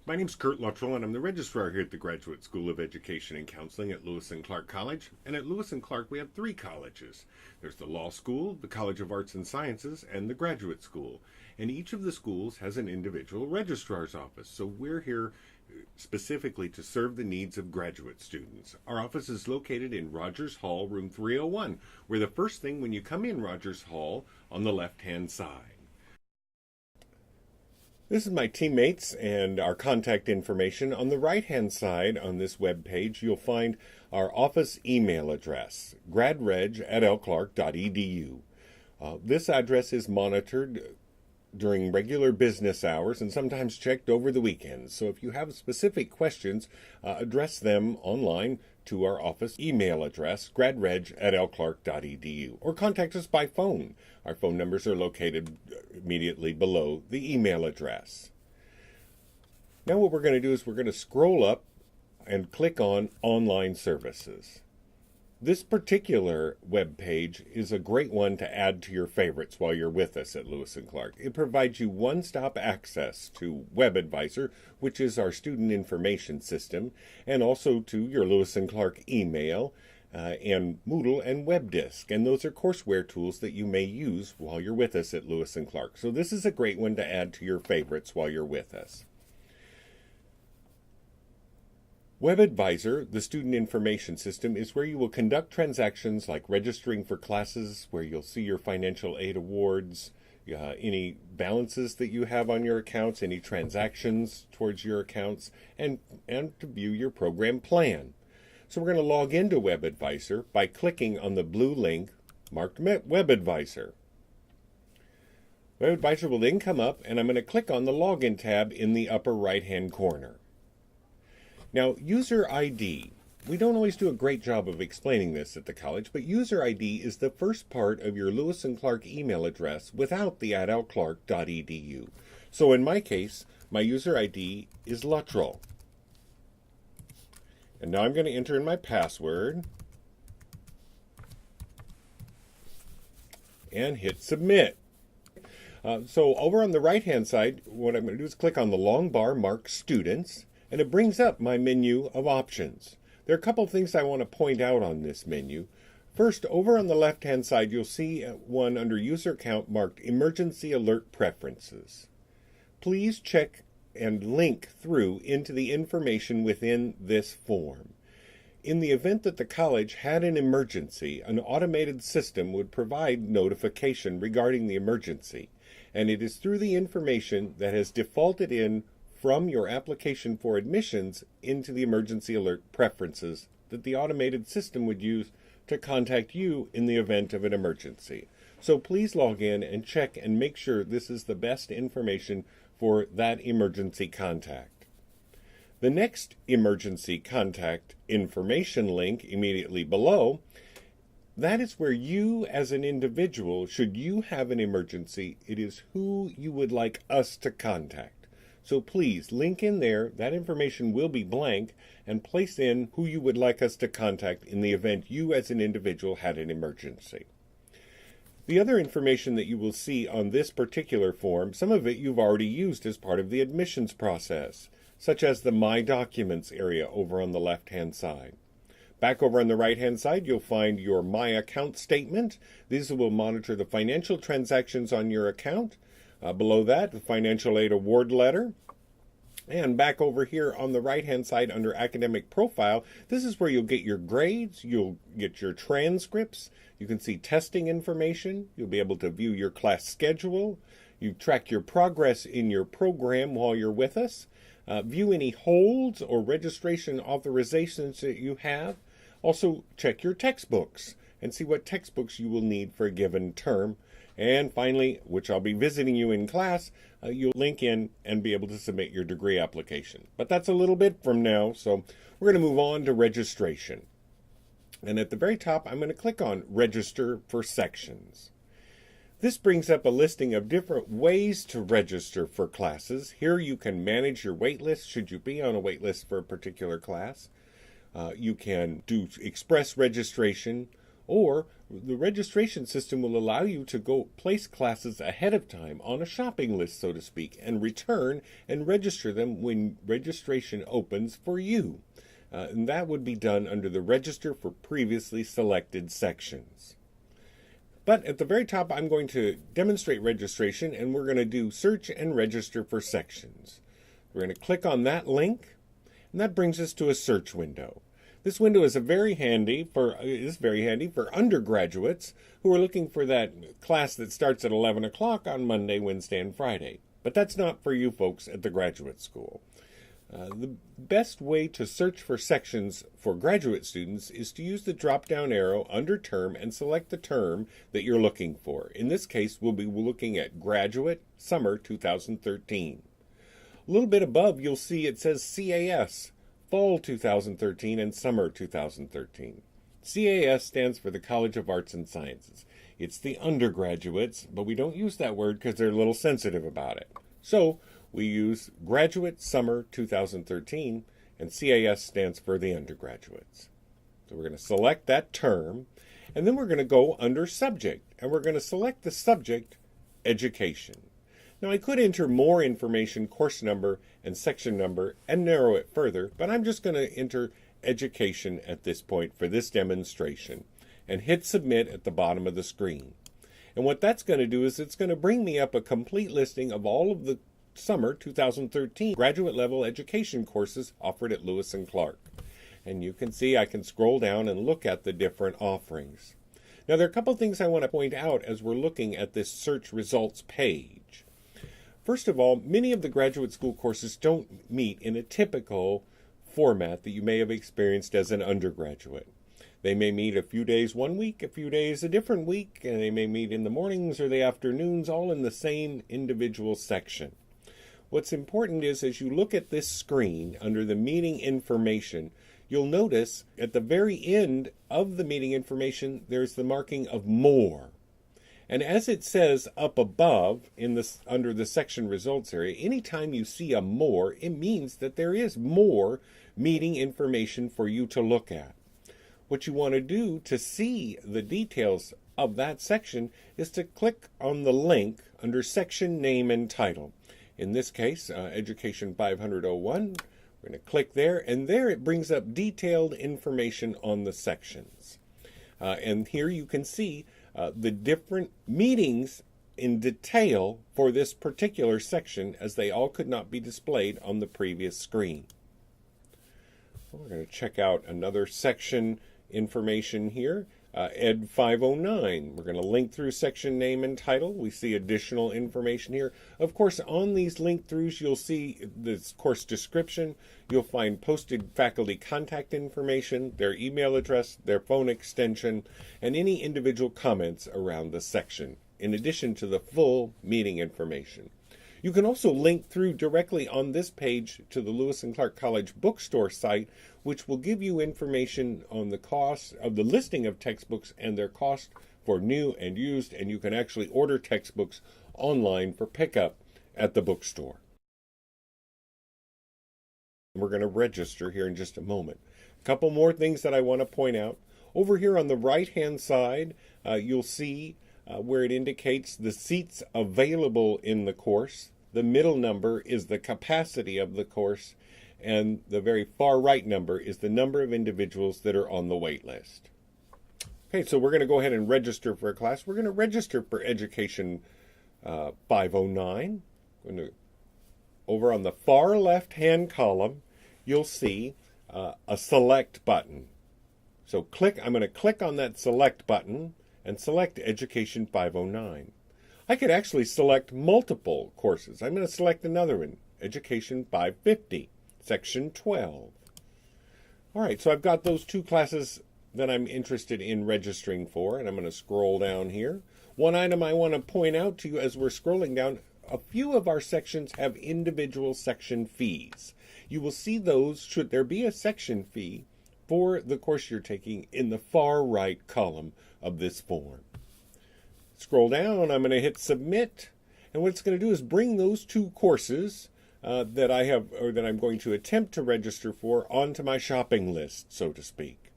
My name's Curt Luttrell, and I'm the registrar here at the Graduate School of Education and Counseling at Lewis and Clark College. And at Lewis and Clark, we have three colleges. There's the Law School, the College of Arts and Sciences, and the Graduate School. And each of the schools has an individual registrar's office. So we're here specifically to serve the needs of graduate students. Our office is located in Rogers Hall, room 301. We're the first thing when you come in Rogers Hall on the left-hand side. This is my teammates and our contact information. On the right-hand side on this web page, you'll find our office email address, gradreg@lclark.edu. This address is monitored during regular business hours and sometimes checked over the weekends. So if you have specific questions, address them online to our office email address, gradreg@lclark.edu, or contact us by phone. Our phone numbers are located immediately below the email address. Now what we're going to do is we're going to scroll up and click on Online Services. This particular web page is a great one to add to your favorites while you're with us at Lewis and Clark. It provides you one-stop access to WebAdvisor, which is our student information system, and also to your Lewis and Clark email, and Moodle and WebDisk. And those are courseware tools that you may use while you're with us at Lewis and Clark. So this is a great one to add to your favorites while you're with us. WebAdvisor, the student information system, is where you will conduct transactions like registering for classes, where you'll see your financial aid awards, any balances that you have on your accounts, any transactions towards your accounts, and to view your program plan. So we're going to log into WebAdvisor by clicking on the blue link marked WebAdvisor. WebAdvisor will then come up, and I'm going to click on the Login tab in the upper right-hand corner. Now, user ID. We don't always do a great job of explaining this at the college, but user ID is the first part of your Lewis and Clark email address without the @lclark.edu. So in my case, my user ID is Luttrell. And now I'm going to enter in my password and hit submit. So over on the right-hand side, what I'm going to do is click on the long bar marked Students, and it brings up my menu of options. There are a couple of things I want to point out on this menu. First, over on the left-hand side, you'll see one under User Account marked Emergency Alert Preferences. Please check and link through into the information within this form. In the event that the college had an emergency, an automated system would provide notification regarding the emergency, and it is through the information that has defaulted in from your application for admissions into the emergency alert preferences that the automated system would use to contact you in the event of an emergency. So please log in and check and make sure this is the best information for that emergency contact. The next emergency contact information link immediately below, that is where you as an individual, should you have an emergency, it is who you would like us to contact. So please link in there. That information will be blank, and place in who you would like us to contact in the event you as an individual had an emergency. The other information that you will see on this particular form, some of it you've already used as part of the admissions process, such as the My Documents area over on the left-hand side. Back over on the right-hand side, you'll find your My Account statement. These will monitor the financial transactions on your account. Below that, the financial aid award letter. And back over here on the right-hand side under academic profile, this is where you'll get your grades, you'll get your transcripts, you can see testing information, you'll be able to view your class schedule, you track your progress in your program while you're with us, view any holds or registration authorizations that you have, also check your textbooks and see what textbooks you will need for a given term. And finally, which I'll be visiting you in class, you'll link in and be able to submit your degree application. But that's a little bit from now, so we're going to move on to registration. And at the very top, I'm going to click on Register for Sections. This brings up a listing of different ways to register for classes. Here you can manage your wait list should you be on a wait list for a particular class. You can do express registration, Or the registration system will allow you to go place classes ahead of time on a shopping list, so to speak, and return and register them when registration opens for you. And that would be done under the Register for Previously Selected sections. But at the very top, I'm going to demonstrate registration, and we're going to do Search and Register for Sections. We're going to click on that link, and that brings us to a search window. This window is very handy for undergraduates who are looking for that class that starts at 11 o'clock on Monday, Wednesday, and Friday. But that's not for you folks at the graduate school. The best way to search for sections for graduate students is to use the drop-down arrow under Term and select the term that you're looking for. In this case, we'll be looking at Graduate Summer 2013. A little bit above, you'll see it says CAS, Fall 2013 and Summer 2013. CAS stands for the College of Arts and Sciences. It's the undergraduates, but we don't use that word because they're a little sensitive about it. So we use Graduate Summer 2013, and CAS stands for the undergraduates. So we're going to select that term, and then we're going to go under Subject, and we're going to select the subject, Education. Now I could enter more information, course number and section number, and narrow it further, but I'm just going to enter Education at this point for this demonstration, and hit Submit at the bottom of the screen. And what that's going to do is it's going to bring me up a complete listing of all of the Summer 2013 graduate level education courses offered at Lewis and Clark. And you can see I can scroll down and look at the different offerings. Now there are a couple things I want to point out as we're looking at this search results page. First of all, many of the graduate school courses don't meet in a typical format that you may have experienced as an undergraduate. They may meet a few days one week, a few days a different week, and they may meet in the mornings or the afternoons, all in the same individual section. What's important is as you look at this screen under the meeting information, you'll notice at the very end of the meeting information, there's the marking of More. And as it says up above under the section results area, anytime you see a More, it means that there is more meeting information for you to look at. What you want to do to see the details of that section is to click on the link under Section Name and Title. In this case, Education 501, we're going to click there, and there it brings up detailed information on the sections. And here you can see the different meetings in detail for this particular section, as they all could not be displayed on the previous screen. We're going to check out another section information here. Ed 509. We're going to link through section name and title. We see additional information here. Of course, on these link throughs, you'll see this course description. You'll find posted faculty contact information, their email address, their phone extension, and any individual comments around the section, in addition to the full meeting information. You can also link through directly on this page to the Lewis and Clark College bookstore site, which will give you information on the cost of the listing of textbooks and their cost for new and used, and you can actually order textbooks online for pickup at the bookstore. We're going to register here in just a moment. A couple more things that I want to point out. Over here on the right-hand side, you'll see where it indicates the seats available in the course. The middle number is the capacity of the course, and the very far right number is the number of individuals that are on the wait list. Okay, so we're going to go ahead and register for a class. We're going to register for Education 509. Over on the far left-hand column, you'll see a select button. So I'm going to click on that select button and select Education 509. I could actually select multiple courses. I'm going to select another one, Education 550, Section 12. All right, so I've got those two classes that I'm interested in registering for, and I'm going to scroll down here. One item I want to point out to you as we're scrolling down, a few of our sections have individual section fees. You will see those, should there be a section fee for the course you're taking, in the far right column of this form. Scroll down, I'm going to hit Submit, and what it's going to do is bring those two courses that I have, or that I'm going to attempt to register for, onto my shopping list, so to speak.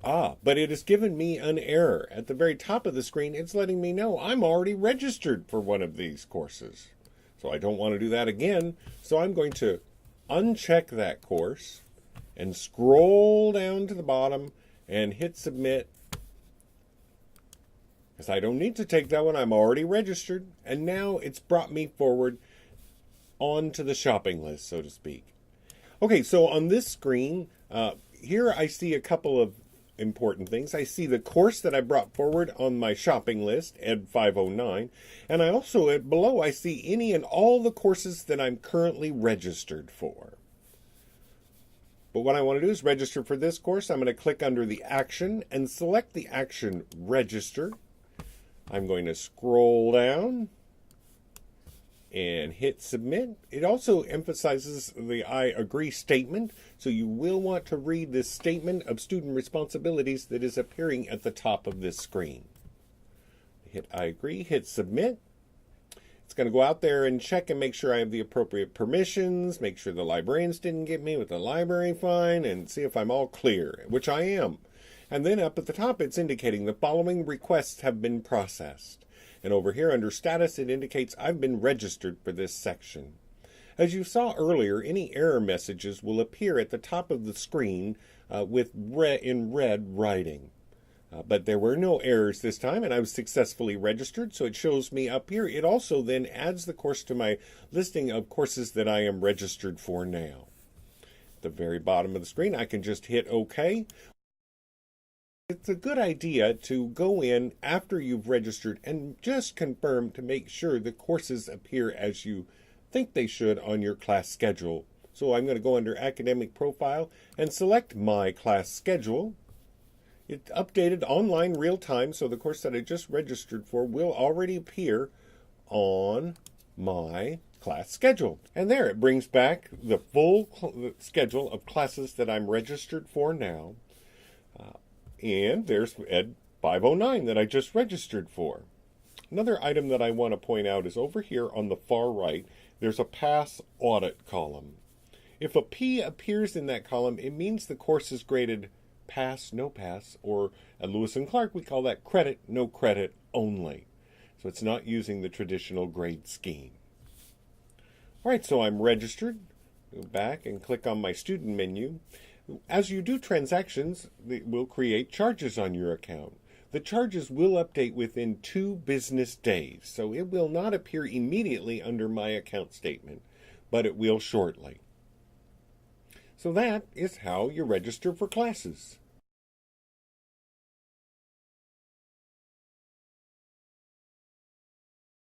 But it has given me an error. At the very top of the screen, it's letting me know I'm already registered for one of these courses. So I don't want to do that again. So I'm going to uncheck that course and scroll down to the bottom and hit submit. Because I don't need to take that one. I'm already registered. And now it's brought me forward onto the shopping list, so to speak. Okay, so on this screen, here I see a couple of important things. I see the course that I brought forward on my shopping list, Ed 509, and I also, below, I see any and all the courses that I'm currently registered for. But what I want to do is register for this course. I'm going to click under the action and select the action Register. I'm going to scroll down and hit submit. It also emphasizes the I agree statement, so you will want to read this statement of student responsibilities that is appearing at the top of this screen. Hit I agree, hit submit. It's going to go out there and check and make sure I have the appropriate permissions, make sure the librarians didn't get me with the library fine, and see if I'm all clear, which I am. And then up at the top, it's indicating the following requests have been processed. And over here under status, it indicates I've been registered for this section. As you saw earlier, any error messages will appear at the top of the screen in red writing. But there were no errors this time, and I was successfully registered, so it shows me up here. It also then adds the course to my listing of courses that I am registered for now. At the very bottom of the screen, I can just hit OK. It's a good idea to go in after you've registered and just confirm to make sure the courses appear as you think they should on your class schedule. So I'm going to go under Academic Profile and select My Class Schedule. It's updated online real time, so the course that I just registered for will already appear on my class schedule. And there it brings back the full schedule of classes that I'm registered for now. And there's Ed 509 that I just registered for. Another item that I want to point out is over here on the far right, there's a Pass Audit column. If a P appears in that column, it means the course is graded Pass, No Pass, or at Lewis and Clark, we call that Credit, No Credit only. So it's not using the traditional grade scheme. All right, so I'm registered. Go back and click on my student menu. As you do transactions, it will create charges on your account. The charges will update within 2 business days, so it will not appear immediately under my account statement, but it will shortly. So that is how you register for classes.